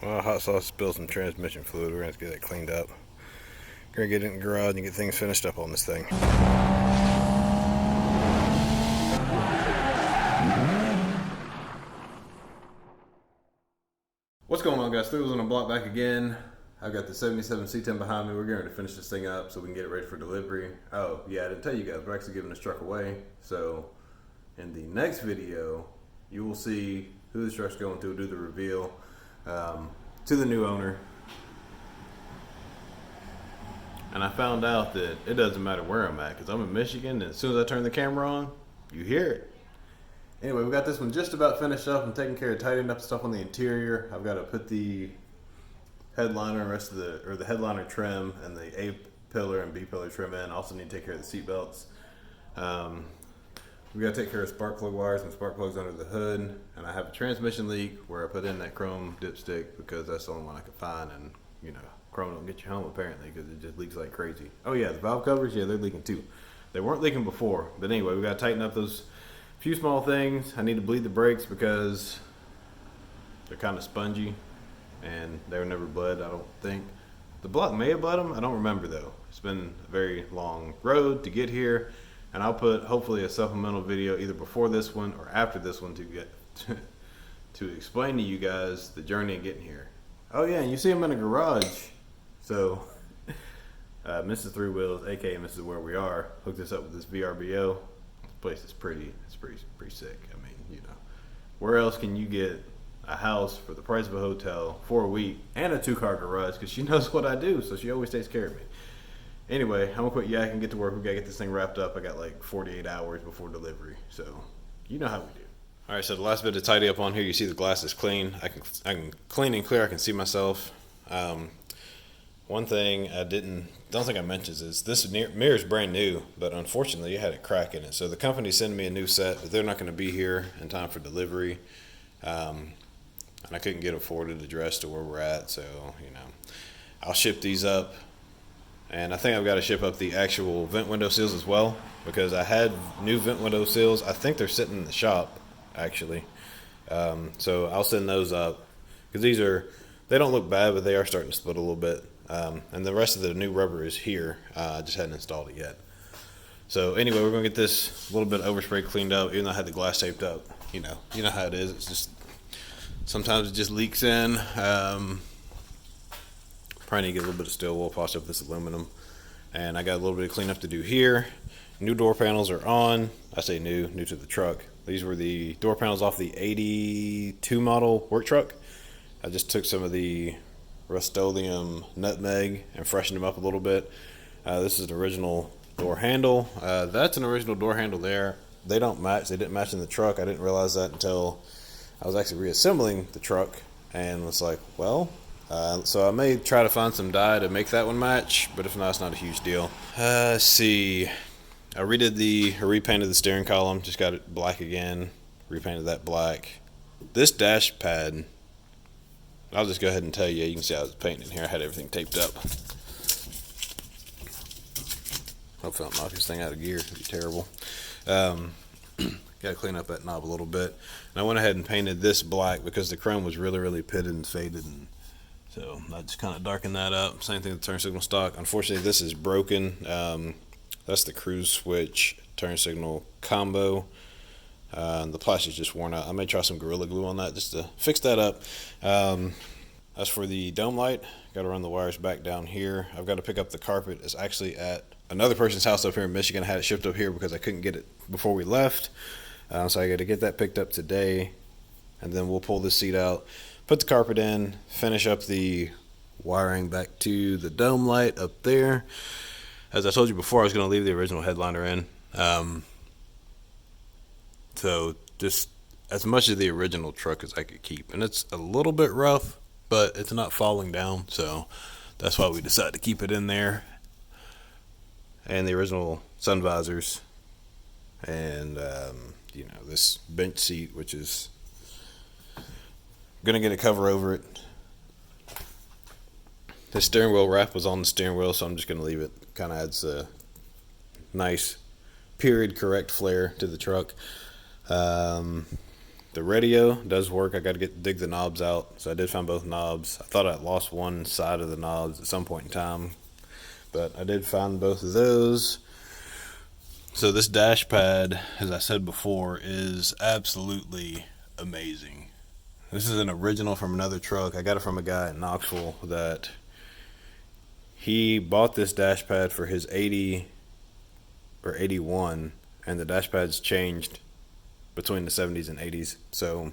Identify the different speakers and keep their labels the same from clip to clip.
Speaker 1: Well, hot sauce spilled some transmission fluid. We're gonna have to get that cleaned up. We're gonna get it in the garage and get things finished up on this thing. What's going on, guys? Three Wheels on the Block back again. I've got the 77 C10 behind me. We're going to finish this thing up so we can get it ready for delivery. Oh, yeah, I didn't tell you guys, we're actually giving this truck away. So, in the next video, you will see who this truck's going to, do the reveal to the new owner. And I found out that it doesn't matter where I'm at, because I'm in Michigan, and as soon as I turn the camera on, you hear it. Anyway, we got this one just about finished up. I'm taking care of tightening up stuff on the interior. I've got to put the headliner and the headliner trim and the A pillar and B pillar trim in. Also need to take care of the seat belts. We got to take care of spark plug wires and spark plugs under the hood. And I have a transmission leak where I put in that chrome dipstick because that's the only one I could find. And you know, chrome don't get you home apparently because it just leaks like crazy. Oh yeah, the valve covers, yeah, they're leaking too. They weren't leaking before, but anyway, we got to tighten up those few small things. I need to bleed the brakes because they're kind of spongy and they were never bled, I don't think. The block may have bled them, I don't remember though. It's been a very long road to get here, and I'll put hopefully a supplemental video either before this one or after this one to get to explain to you guys the journey of getting here. Oh yeah, and you see them in a garage. So Mrs. Three Wheels, aka Mrs. Where We Are, hooked this up with this VRBO. This place is pretty sick. I mean, you know, where else can you get a house for the price of a hotel for a week and a 2-car garage? Because she knows what I do, so she always takes care of me. Anyway, I'm gonna quit yakking and get to work. We gotta get this thing wrapped up. I got like 48 hours before delivery, so you know how we do. All right, so the last bit to tidy up on here, you see the glass is clean. I can clean and clear. I can see myself. One thing I don't think I mentioned is this mirror is brand new, but unfortunately it had a crack in it. So the company's sending me a new set, but they're not going to be here in time for delivery. And I couldn't get a forwarded address to where we're at, so you know, I'll ship these up. And I think I've got to ship up the actual vent window seals as well, because I had new vent window seals. I think they're sitting in the shop actually. So I'll send those up because they don't look bad, but they are starting to split a little bit. And the rest of the new rubber is here. I just hadn't installed it yet. So anyway, we're gonna get this little bit overspray cleaned up, even though I had the glass taped up. You know how it is. It's just sometimes it just leaks in. Probably need to get a little bit of steel wool, polish up this aluminum, and I got a little bit of cleanup to do here. New door panels are on. I say new to the truck. These were the door panels off the 82 model work truck. I just took some of the Rust-Oleum nutmeg and freshened them up a little bit. This is an original door handle. That's an original door handle there. They don't match. They didn't match in the truck. I didn't realize that until I was actually reassembling the truck and was like, well, so I may try to find some dye to make that one match, but if not, it's not a huge deal. Let's see. I repainted the steering column, just got it black again, repainted that black. This dash pad, I'll just go ahead and tell you, you can see I was painting here. I had everything taped up. Hopefully I don't knock this thing out of gear, it'd be terrible. Got to clean up that knob a little bit. And I went ahead and painted this black because the chrome was really pitted and faded, and so I just kind of darkened that up. Same thing with the turn signal stock. Unfortunately, this is broken. That's the cruise switch turn signal combo. The plastic's just worn out. I may try some Gorilla Glue on that just to fix that up. As for the dome light, got to run the wires back down here. I've got to pick up the carpet. It's actually at another person's house up here in Michigan. I had it shipped up here because I couldn't get it before we left. So I got to get that picked up today, and then we'll pull this seat out, put the carpet in, finish up the wiring back to the dome light up there. As I told you before, I was going to leave the original headliner in. So just as much of the original truck as I could keep. And it's a little bit rough, but it's not falling down. So that's why we decided to keep it in there. And the original sun visors. And, this bench seat, which is going to get a cover over it. The steering wheel wrap was on the steering wheel, so I'm just going to leave it. Kind of adds a nice period correct flair to the truck. The radio does work. I got to dig the knobs out, so I did find both knobs. I thought I'd lost one side of the knobs at some point in time, but I did find both of those. So this dash pad, as I said before, is absolutely amazing. This is an original from another truck. I got it from a guy in Knoxville that he bought this dash pad for his 80 or 81, and the dash pad's changed between the 70s and 80s. So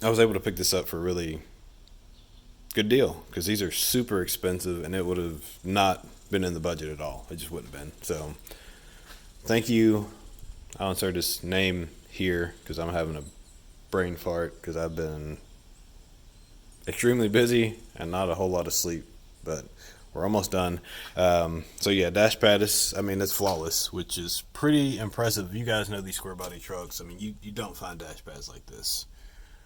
Speaker 1: I was able to pick this up for a really good deal, because these are super expensive and it would have not been in the budget at all. It just wouldn't have been. So thank you. I'll insert his name here because I'm having a brain fart because I've been extremely busy and not a whole lot of sleep, but we're almost done. So yeah, dash pad is, I mean, it's flawless, which is pretty impressive. You guys know these square body trucks. I mean, you don't find dash pads like this.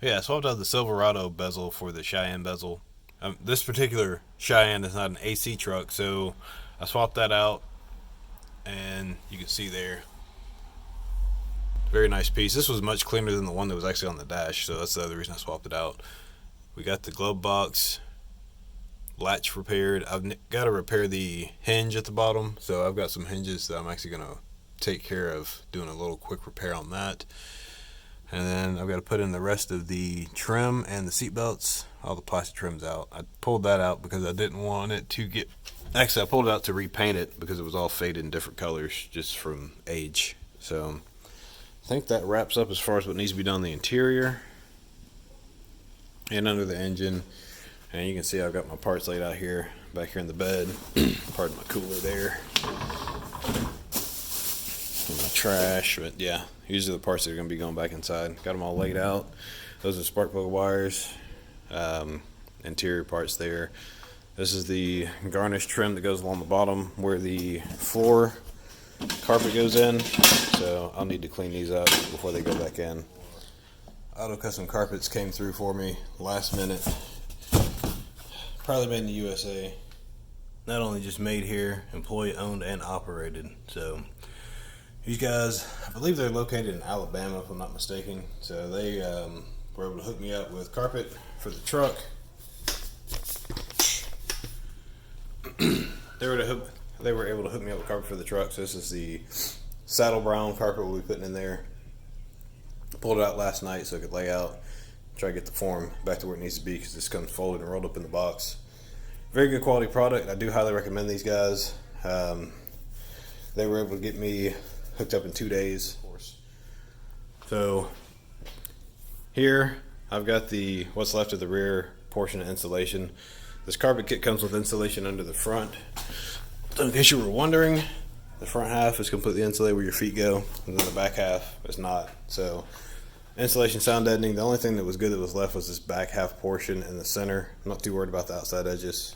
Speaker 1: Yeah, I swapped out the Silverado bezel for the Cheyenne bezel. This particular Cheyenne is not an AC truck, so I swapped that out, and you can see there, very nice piece. This was much cleaner than the one that was actually on the dash, so that's the other reason I swapped it out. We got the glove box latch repaired. I've got to repair the hinge at the bottom, so I've got some hinges that I'm actually going to take care of doing a little quick repair on that. And then I've got to put in the rest of the trim and the seat belts, all the plastic trims out. I pulled that out because I didn't want it to get, actually I pulled it out to repaint it because it was all faded in different colors just from age. So I think that wraps up as far as what needs to be done on the interior and under the engine. And you can see I've got my parts laid out here, back here in the bed. Pardon my cooler there. And my trash, but yeah, these are the parts that are going to be going back inside. Got them all laid out. Those are spark plug wires, interior parts there. This is the garnish trim that goes along the bottom where the floor carpet goes in. So I'll need to clean these up before they go back in. Auto Custom Carpets came through for me last minute. Probably made in the USA. Not only just made here, employee owned and operated. So these guys, I believe they're located in Alabama if I'm not mistaken. So they were able to hook me up with carpet for the truck. They were able to hook me up with carpet for the truck. So this is the saddle brown carpet we'll be putting in there. Pulled it out last night so it could lay out. Try to get the form back to where it needs to be because this comes folded and rolled up in the box. Very good quality product. I do highly recommend these guys. They were able to get me hooked up in 2 days. So here I've got the what's left of the rear portion of insulation. This carpet kit comes with insulation under the front. So in case you were wondering, the front half is completely insulated where your feet go, and then the back half is not. So insulation, sound deadening. The only thing that was good that was left was this back half portion in the center. I'm not too worried about the outside edges.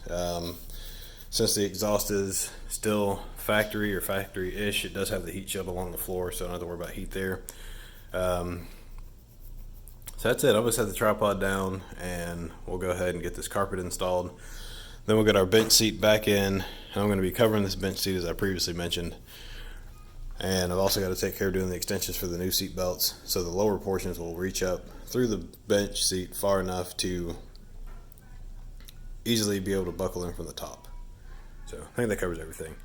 Speaker 1: Since the exhaust is still factory or factory-ish, it does have the heat shield along the floor, so I don't have to worry about heat there. So that's it. I'll just have the tripod down and we'll go ahead and get this carpet installed. Then we'll get our bench seat back in, and I'm going to be covering this bench seat as I previously mentioned. And I've also got to take care of doing the extensions for the new seat belts, so the lower portions will reach up through the bench seat far enough to easily be able to buckle in from the top. So I think that covers everything.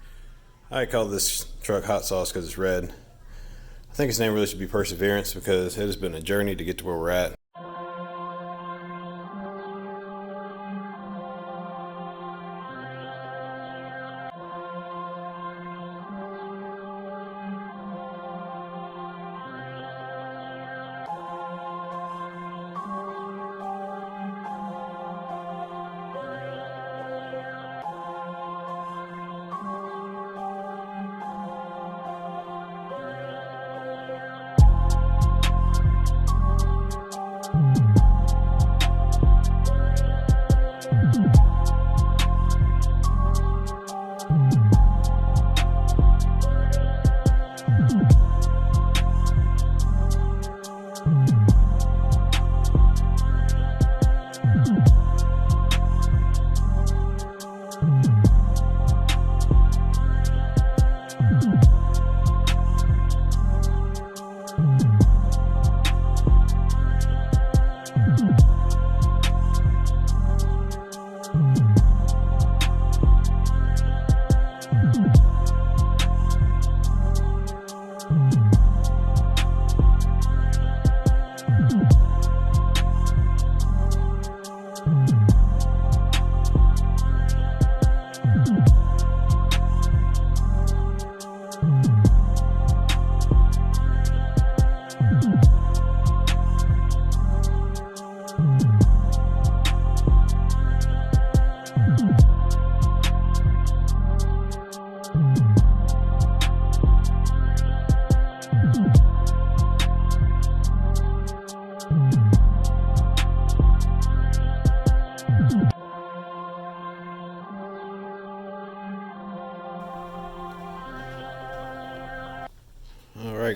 Speaker 1: I call this truck Hot Sauce because it's red. I think its name really should be Perseverance because it has been a journey to get to where we're at.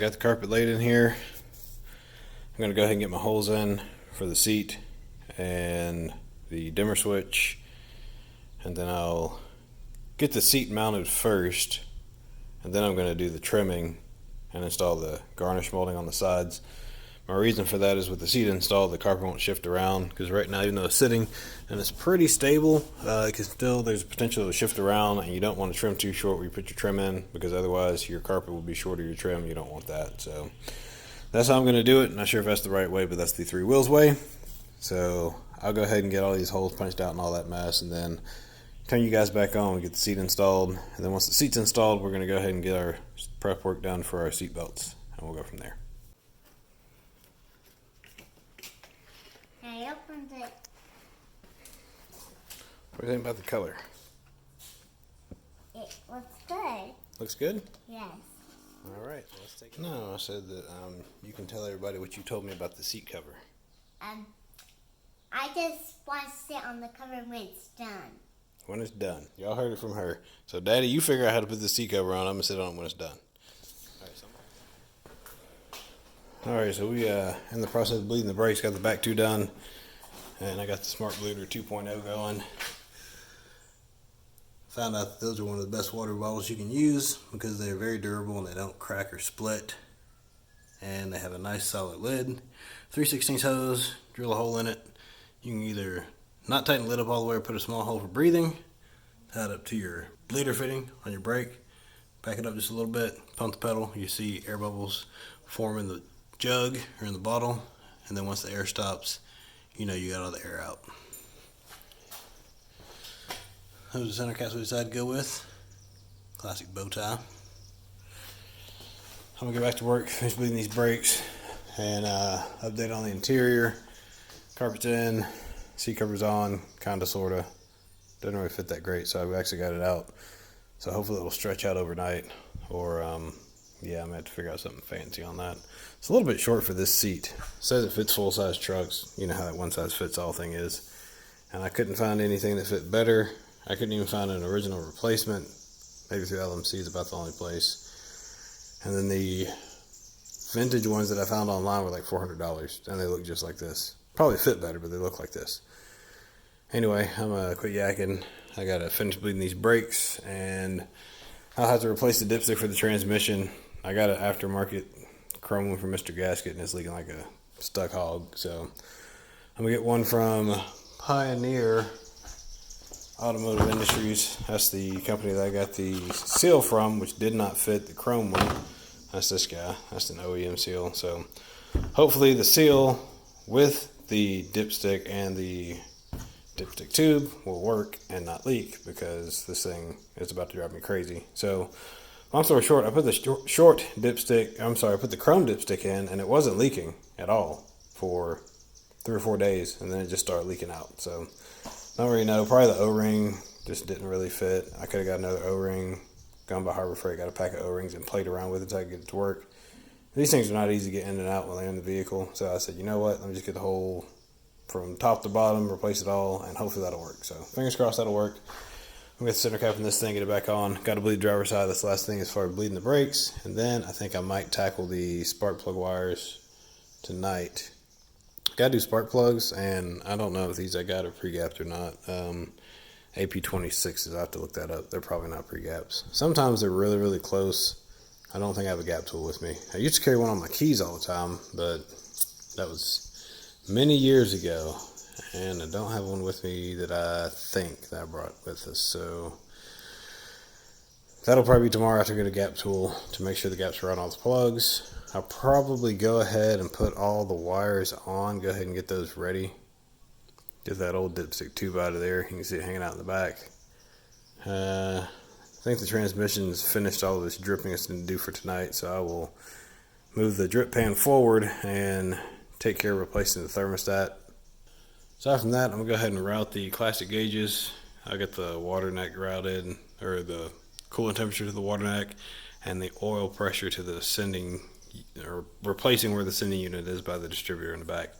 Speaker 1: got the carpet laid in here. I'm going to go ahead and get my holes in for the seat and the dimmer switch, and then I'll get the seat mounted first, and then I'm going to do the trimming and install the garnish molding on the sides. My reason for that is with the seat installed, the carpet won't shift around, because right now, even though it's sitting and it's pretty stable, it can still, there's potential to shift around, and you don't want to trim too short where you put your trim in, because otherwise your carpet will be short of your trim. You don't want that. So that's how I'm going to do it. Not sure if that's the right way, but that's the 3 wheels way. So I'll go ahead and get all these holes punched out and all that mess, and then turn you guys back on, get the seat installed, and then once the seat's installed, we're going to go ahead and get our prep work done for our seat belts, and we'll go from there.
Speaker 2: I opened it.
Speaker 1: What do you think about the color?
Speaker 2: It looks good.
Speaker 1: Looks good?
Speaker 2: Yes.
Speaker 1: All right, so let's take it. No, I said that you can tell everybody what you told me about the seat cover.
Speaker 2: I just want to sit on the cover when it's done.
Speaker 1: When it's done. Y'all heard it from her. So, Daddy, you figure out how to put the seat cover on. I'm going to sit on it when it's done. All right, so we in the process of bleeding the brakes, got the back 2 done, and I got the Smart Bleeder 2.0 going. Found out that those are one of the best water bottles you can use because they're very durable and they don't crack or split, and they have a nice solid lid. 3/16 hose, drill a hole in it. You can either not tighten the lid up all the way or put a small hole for breathing, tie it up to your bleeder fitting on your brake, back it up just a little bit, pump the pedal. You see air bubbles form in the jug or in the bottle, and then once the air stops, you know you got all the air out. Those are the center caps we decided to go with. Classic bow tie. I'm gonna get back to work, finish bleeding these brakes, and update on the interior. Carpet's in, seat cover's on, kinda sorta. Doesn't really fit that great, so I've actually got it out. So hopefully it'll stretch out overnight, or yeah, I'm gonna have to figure out something fancy on that. It's a little bit short for this seat. It says it fits full-size trucks. You know how that one-size-fits-all thing is. And I couldn't find anything that fit better. I couldn't even find an original replacement. Maybe through LMC is about the only place. And then the vintage ones that I found online were like $400, and they look just like this. Probably fit better, but they look like this. Anyway, I'm gonna quit yakking. I gotta finish bleeding these brakes, and I'll have to replace the dipstick for the transmission. I got an aftermarket chrome one from Mr. Gasket, and it's leaking like a stuck hog. So I'm gonna get one from Pioneer Automotive Industries. That's the company that I got the seal from, which did not fit the chrome one. That's this guy. That's an OEM seal. So hopefully the seal with the dipstick and the dipstick tube will work and not leak, because this thing is about to drive me crazy. So long story short, I put the I put the chrome dipstick in, and it wasn't leaking at all for 3 or 4 days, and then it just started leaking out. So don't really know. Probably the O-ring just didn't really fit. I could have got another O-ring, gone by Harbor Freight, got a pack of O-rings and played around with it until I could get it to work. These things are not easy to get in and out when they're in the vehicle. So I said, you know what? Let me just get the whole from top to bottom, replace it all, and hopefully that'll work. So fingers crossed that'll work. I'm going to center cap in this thing, get it back on. Got to bleed the driver's side. That's the last thing as far as bleeding the brakes. And then I think I might tackle the spark plug wires tonight. Got to do spark plugs, and I don't know if these I got are pre-gapped or not. AP26s, I have to look that up. They're probably not pre-gaps. Sometimes they're really, really close. I don't think I have a gap tool with me. I used to carry one on my keys all the time, but that was many years ago, and I don't have one with me that I think that I brought with us. So that'll probably be tomorrow after I get a gap tool to make sure the gaps are on all the plugs. I'll probably go ahead and put all the wires on, go ahead and get those ready. Get that old dipstick tube out of there. You can see it hanging out in the back. I think the transmission's finished all of this dripping it's going to do for tonight, so I will move the drip pan forward and take care of replacing the thermostat. Aside from that, I'm going to go ahead and route the classic gauges. I got the water neck routed, or the coolant temperature to the water neck, and the oil pressure to the sending, or replacing where the sending unit is by the distributor in the back.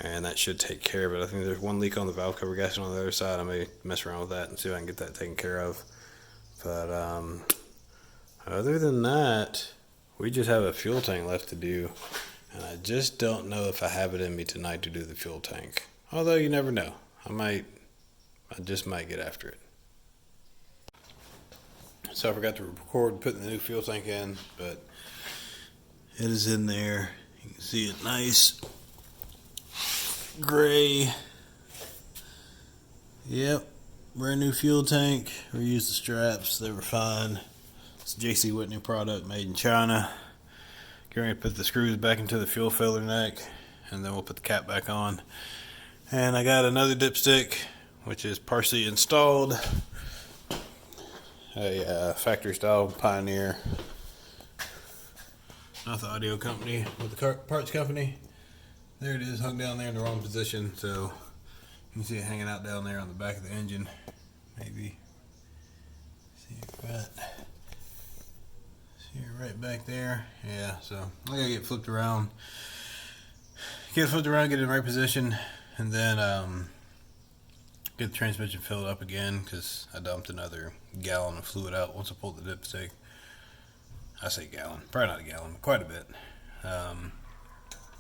Speaker 1: And that should take care of it. I think there's one leak on the valve cover gasket on the other side. I may mess around with that and see if I can get that taken care of. But other than that, We just have a fuel tank left to do, and I just don't know if I have it in me tonight to do the fuel tank. Although you never know. I just might get after it. So I forgot to record putting the new fuel tank in, but it is in there. You can see it nice gray. Yep, brand new fuel tank. Reused the straps, they were fine. It's a JC Whitney product made in China. Getting ready to put the screws back into the fuel filler neck, and then we'll put the cap back on. And I got another dipstick, which is partially installed. A factory style Pioneer. Not the audio company, but the parts company. There it is, hung down there in the wrong position, so you can see it hanging out down there on the back of the engine. Maybe see it right back there. Yeah, so I gotta get flipped around. Get it in the right position, and then get the transmission filled up again, because I dumped another gallon of fluid out once I pulled the dipstick. I say gallon, probably not a gallon, but quite a bit. Then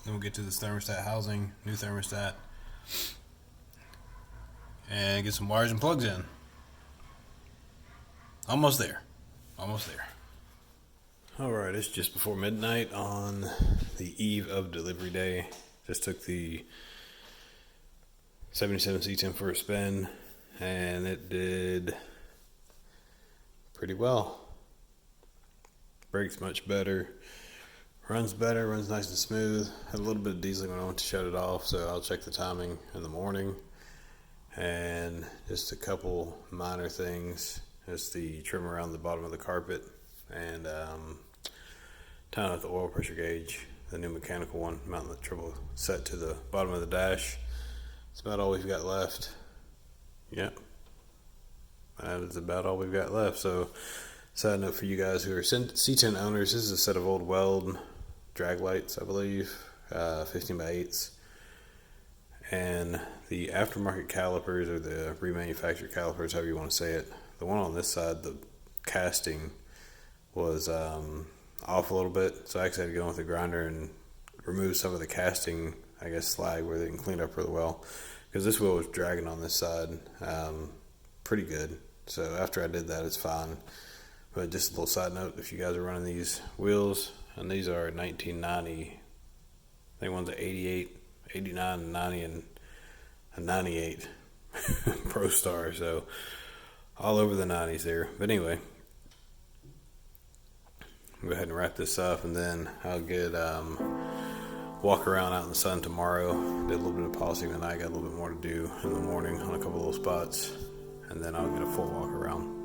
Speaker 1: we'll get to this thermostat housing, new thermostat, and get some wires and plugs in. Almost there. Alright, it's just before midnight on the eve of delivery day. Just took the 77 C10 for a spin, and it did pretty well. Brakes much better, runs nice and smooth. Had a little bit of dieseling when I went to shut it off, so I'll check the timing in the morning. And just a couple minor things, just the trim around the bottom of the carpet, and tying up the oil pressure gauge, the new mechanical one, mounting the triple set to the bottom of the dash. That's about all we've got left. Yep. That is about all we've got left. So, side note for you guys who are C10 owners, this is a set of old Weld drag lights, I believe, 15 by 8s. And the aftermarket calipers, or the remanufactured calipers, however you want to say it, the one on this side, the casting was off a little bit. So I actually had to go in with a grinder and remove some of the casting, I guess, slag where they can clean up really well, because this wheel was dragging on this side pretty good. So after I did that, it's fine. But just a little side note, if you guys are running these wheels, and these are 1990, I think one's a 88, 89, 90, and a 98 Pro Star, so all over the 90s there. But anyway, I'll go ahead and wrap this up, and then I'll get walk around out in the sun tomorrow. Did a little bit of polishing tonight, got a little bit more to do in the morning on a couple little spots, and then I'll get a full walk around.